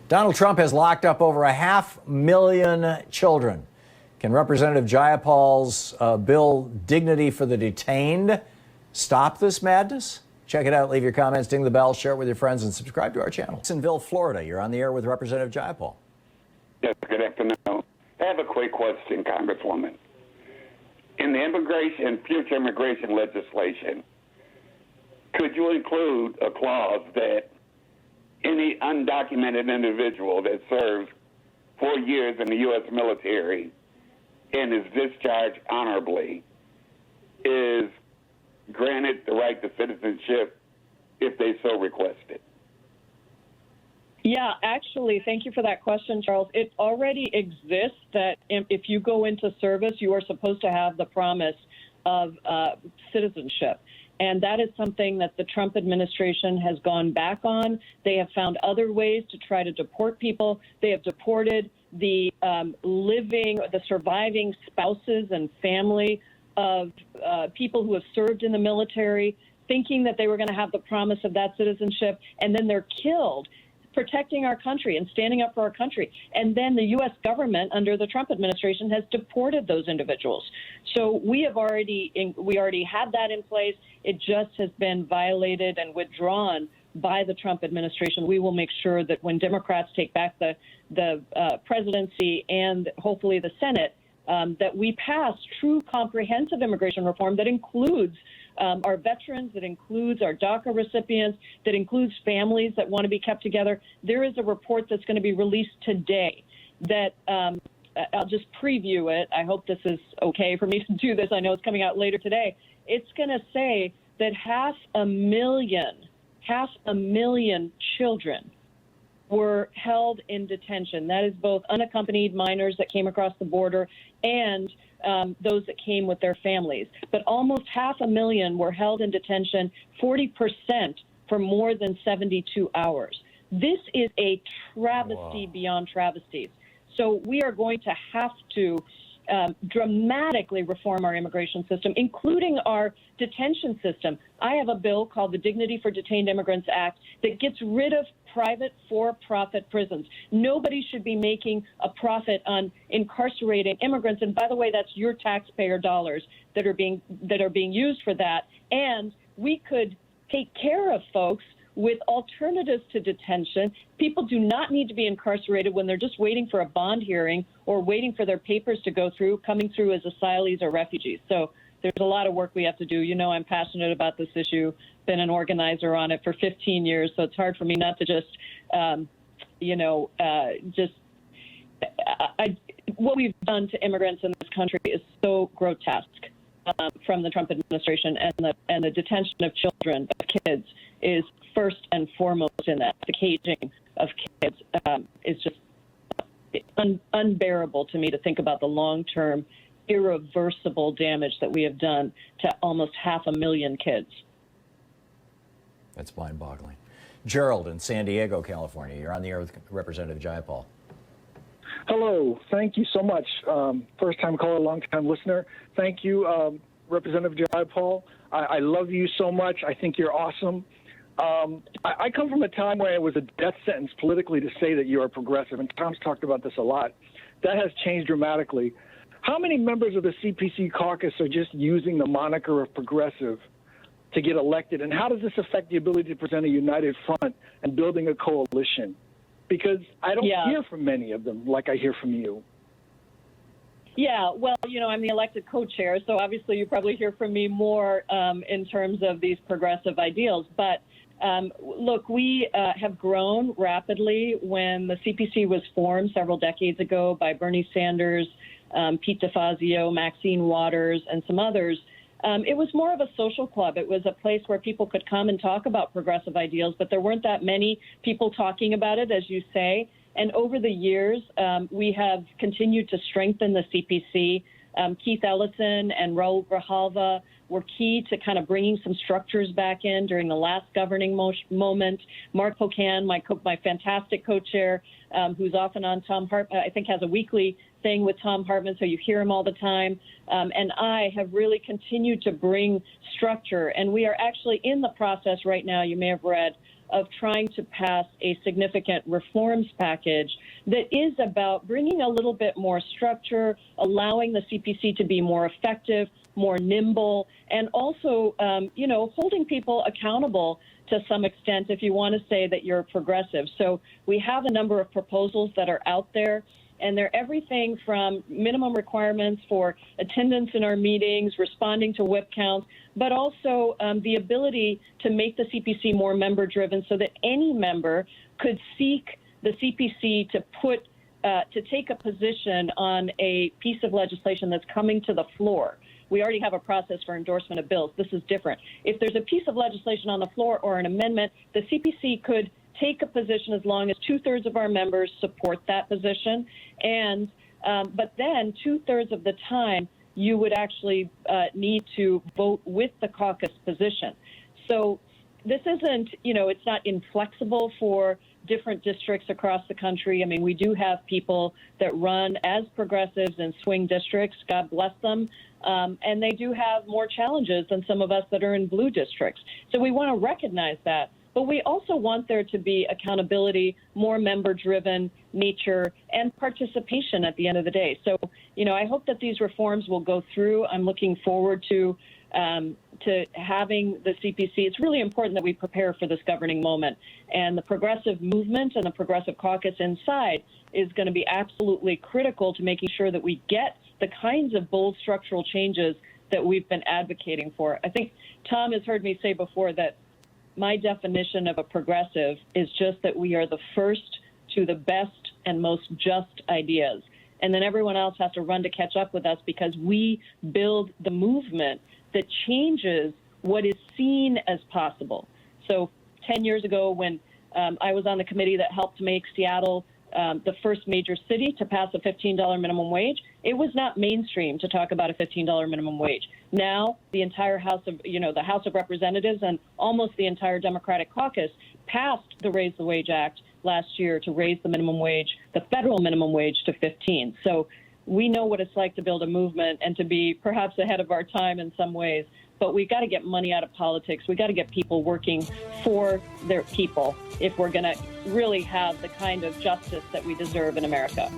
Donald Trump has locked up over 500,000 children. Can Representative Jayapal's bill, Dignity for the Detained, stop this madness? Check it out. Leave your comments, ding the bell, share it with your friends, and subscribe to our channel. It's in Ville, Florida. You're on the air with Representative Jayapal. Yes, good afternoon. I have a quick question, Congresswoman. In the future immigration legislation, could you include a clause that any undocumented individual that serves 4 years in the U.S. military and is discharged honorably is granted the right to citizenship if they so requested? Yeah, actually, thank you for that question, Charles. It already exists that if you go into service, you are supposed to have the promise of citizenship. And that is something that the Trump administration has gone back on. They have found other ways to try to deport people. They have deported the surviving spouses and family of people who have served in the military, thinking that they were going to have the promise of that citizenship, and then they're killed protecting our country and standing up for our country. And then the U.S. government under the Trump administration has deported those individuals. So we already had that in place. It just has been violated and withdrawn by the Trump administration. We will make sure that when Democrats take back the presidency and hopefully the Senate, that we pass true comprehensive immigration reform that includes our veterans, that includes our DACA recipients, that includes families that want to be kept together. There is a report that's going to be released today that I'll just preview it. I hope this is okay for me to do this. I know it's coming out later today. It's going to say that 500,000 children were held in detention. That is both unaccompanied minors that came across the border and those that came with their families. But almost 500,000 were held in detention, 40% for more than 72 hours. This is a travesty beyond travesties. So we are going to have to dramatically reform our immigration system, including our detention system. I have a bill called the Dignity for Detained Immigrants Act that gets rid of private for-profit prisons. Nobody should be making a profit on incarcerating immigrants. And by the way, that's your taxpayer dollars that are being used for that. And we could take care of folks with alternatives to detention. People do not need to be incarcerated when they're just waiting for a bond hearing or waiting for their papers to go through, coming through as asylees or refugees. So there's a lot of work we have to do. You know, I'm passionate about this issue, been an organizer on it for 15 years, so it's hard for me not to just, what we've done to immigrants in this country is so grotesque. From the Trump administration, and the detention of children, of kids, is first and foremost in that. The caging of kids is just unbearable to me to think about the long-term, irreversible damage that we have done to almost 500,000 kids. That's mind-boggling. Gerald in San Diego, California. You're on the air with Representative Jayapal. Hello. Thank you so much. First-time caller, long-time listener. Thank you, Representative Jayapal. I love you so much. I think you're awesome. I come from a time where it was a death sentence politically to say that you're a progressive, and Tom's talked about this a lot. That has changed dramatically. How many members of the CPC caucus are just using the moniker of progressive to get elected, and how does this affect the ability to present a united front and building a coalition? Because I don't hear from many of them like I hear from you. Yeah, well, you know, I'm the elected co-chair, so obviously you probably hear from me more in terms of these progressive ideals. But look, we have grown rapidly. When the CPC was formed several decades ago by Bernie Sanders, Pete DeFazio, Maxine Waters, and some others, it was more of a social club. It was a place where people could come and talk about progressive ideals, but there weren't that many people talking about it, as you say. And over the years, we have continued to strengthen the CPC. Keith Ellison and Raul Grijalva were key to kind of bringing some structures back in during the last governing moment. Mark Pocan, my fantastic co-chair, who's often on Thom Hartmann, I think has a weekly thing with Thom Hartmann, so you hear him all the time. And I have really continued to bring structure. And we are actually in the process right now, you may have read, of trying to pass a significant reforms package that is about bringing a little bit more structure, allowing the CPC to be more effective, more nimble, and also, holding people accountable to some extent if you want to say that you're progressive. So we have a number of proposals that are out there, and they're everything from minimum requirements for attendance in our meetings, responding to whip counts, but also the ability to make the CPC more member-driven so that any member could seek the CPC to take a position on a piece of legislation that's coming to the floor. We already have a process for endorsement of bills. This is different. If there's a piece of legislation on the floor or an amendment, the CPC could take a position as long as 2/3 of our members support that position. And but then 2/3 of the time, you would actually need to vote with the caucus position. So this isn't, it's not inflexible for different districts across the country. I mean, we do have people that run as progressives in swing districts, God bless them, and they do have more challenges than some of us that are in blue districts. So we want to recognize that. But we also want there to be accountability, more member-driven nature, and participation at the end of the day. So, I hope that these reforms will go through. I'm looking forward to having the CPC. It's really important that we prepare for this governing moment. And the progressive movement and the progressive caucus inside is going to be absolutely critical to making sure that we get the kinds of bold structural changes that we've been advocating for. I think Tom has heard me say before that my definition of a progressive is just that we are the first to the best and most just ideas. And then everyone else has to run to catch up with us because we build the movement that changes what is seen as possible. So 10 years ago when I was on the committee that helped make Seattle the first major city to pass a $15 minimum wage, it was not mainstream to talk about a $15 minimum wage. Now, the entire House of, the House of Representatives and almost the entire Democratic Caucus passed the Raise the Wage Act last year to raise the minimum wage, the federal minimum wage, to 15. So we know what it's like to build a movement and to be perhaps ahead of our time in some ways. But we've got to get money out of politics. We've got to get people working for their people if we're going to really have the kind of justice that we deserve in America.